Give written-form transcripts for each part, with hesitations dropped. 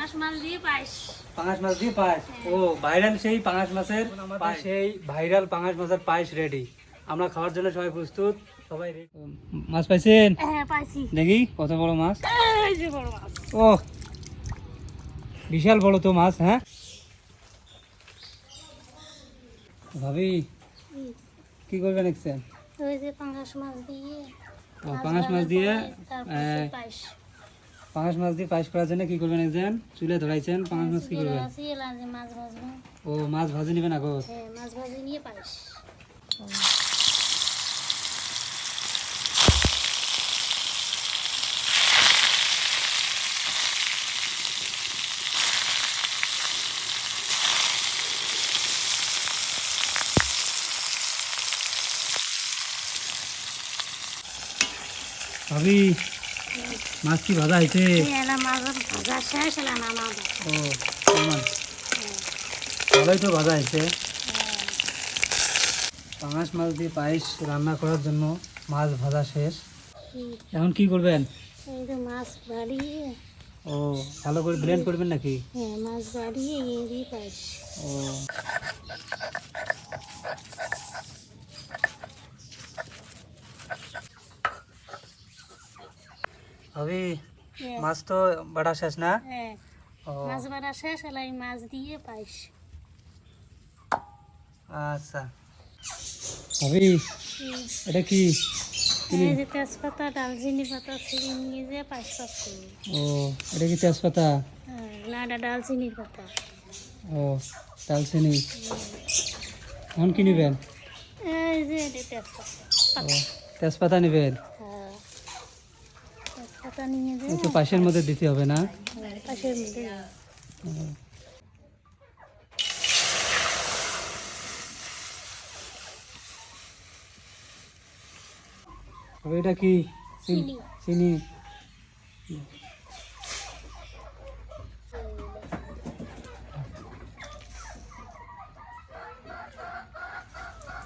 পাঙাশ মাছ দিয়ে পায়েস। ও ভাইরাল সেই পাঙাশ মাছের পায়েস, সেই ভাইরাল পাঙাশ মাছের পায়েস রেডি। আমরা খাওয়ার জন্য সবাই প্রস্তুত, সবাই রেডি। মাছ পাইছেন? হ্যাঁ পাইছি। দেখি কত বড় মাছ। এই যে বড় মাছ। ও বিশাল বড় তো মাছ। হ্যাঁ ভাবি কি করবেন দেখছেন? ওই যে পাঙাশ মাছ দিয়ে, পাঙাশ মাছ দিয়ে তারপর পায়েস। পাঙাশ মাছ দিয়ে পায়েস করার জন্য কি করবেন একজন চুলে ধরাইছেন। পাঙাশ মাছ কি করবেন? মাছ ভাজবো। ও মাছ ভাজি নেবেন আগত? হ্যাঁ মাছ ভাজি নিয়ে পায়েস। ভাবি মাছ কি ভাজা হয়েছে? মাছ ভাজা শেষ হলো না। ও ভালোই তো ভাজা হয়েছে। পাঙাশ মাছ দিয়ে পায়েস রান্না করার জন্য মাছ ভাজা শেষ। এখন কি করবেন? এই তো মাছ বাড়িয়ে, ও ভালো করে ব্লেন্ড করবেন নাকি? হ্যাঁ মাছ বাড়িয়ে এই দিয়ে পায়েস। ও ভাবি মাছ তো বাড়া শেষ না? হ্যাঁ ও মাছ বাড়া শেষ হলো, এই মাছ দিয়ে পায়েস। আচ্ছা ভাবি এটা কি? এই যে তেজপাতা দালচিনি পাতা ছিঁড়ে নিয়ে যে পায়েস পাচ্ছি। ও এটা কি তেজপাতা? না এটা দালচিনির পাতা। ও দালচিনি। এখন কি নেবেন? এই যে এটা তেজপাতা। ও তেজপাতা নেবেন। হ্যাঁ তেজপাতা নিয়ে যে একটু পাশের মধ্যে দিতে হবে না? পাশের মধ্যে। তবে এটা কি? চিনি। চিনি।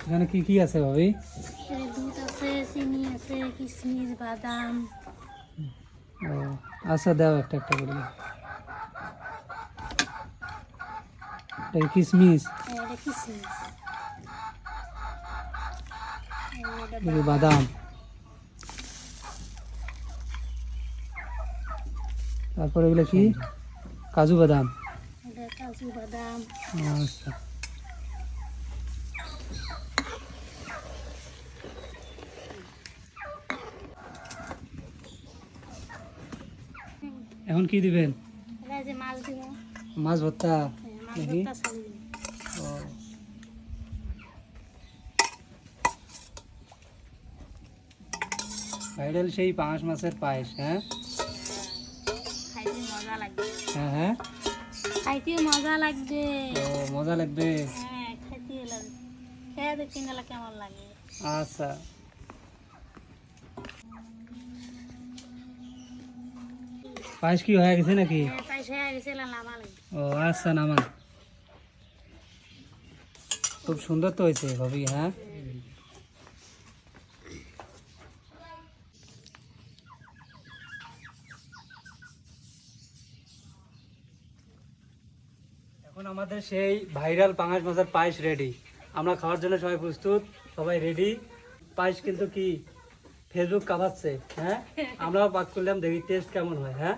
এখানে কি কি আছে ভাবি? দুধ আছে, চিনি আছে, কিশমিশ, বাদাম। ও আচ্ছা দাও একটা একটা করে দাও। এটা কিশমিশ, এটা কিশমিশ, এটা বাদাম, তারপরে এগুলো কি? কাজু বাদাম। এটা কাজু বাদাম। আচ্ছা এখন কি দিবেন? এটা যে মাছ দিব। মাছ ভর্তা মাছ নাকি? ভর্তা ছাড়িয়ে। ও ভাইরাল সেই পাঙাশ মাছের পায়েস। হ্যাঁ খাইতে মজা লাগবে। হ্যাঁ হ্যাঁ খাইতেও মজা লাগবে। ও মজা লাগবে। হ্যাঁ খাইতে লাগবে। খেয়ে দেখতে গেলে কেমন লাগে। আচ্ছা পায়েস কি হয়ে গেছে নাকি? পায়েস হয়ে গেছে, নামা লাগবে। ও আচ্ছা নামান। খুব সুন্দর তো হয়েছে ভাবি। হ্যাঁ এখন আমাদের সেই ভাইরাল পাঙাশ মাছের পায়েস রেডি। আমরা খাওয়ার জন্য সবাই প্রস্তুত, সবাই রেডি। পায়েস কিন্তু কি ফেসবুক কাঁপাচ্ছে। হ্যাঁ আমরাও পাক করলাম, দেখি টেস্ট কেমন হয়। হ্যাঁ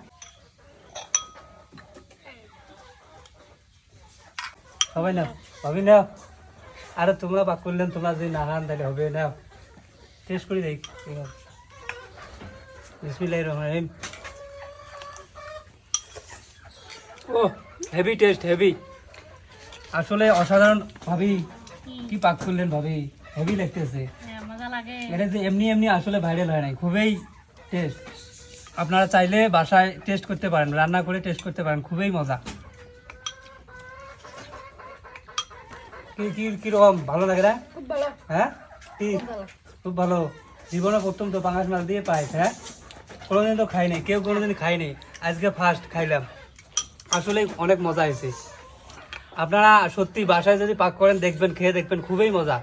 সবাই নাও ভাবি নাও। আরে তোমরা পাক করলেন, তোমরা যদি না খান তাহলে হবে না। টেস্ট করি দেখ। বিসমিল্লাহির রহমানির রহিম। ও হেভি টেস্ট, হেভি। আসলে অসাধারণ ভাবি, কি পাক করলেন ভাবি, হেভি লাগতেছে। মজা লাগে। এটা যে এমনি এমনি আসলে ভাইরাল হয় নাই, খুবই টেস্ট। আপনারা চাইলে বাসায় টেস্ট করতে পারেন, রান্না করে টেস্ট করতে পারেন, খুবই মজা। কি কি কিরকম ভালো লাগে না? খুব ভালো। হ্যাঁ কি খুব ভালো। জীবনে প্রথম তো পাঙাশ মাছ দিয়ে পায়েস। হ্যাঁ কোনোদিন তো খাই নাই, কেউ কোনোদিন খাই নাই, আজকে ফার্স্ট খাইলাম। আসলে অনেক মজা হয়েছে। আপনারা সত্যি বাসায় যদি পাক করেন দেখবেন, খেয়ে দেখবেন, খুবই মজা।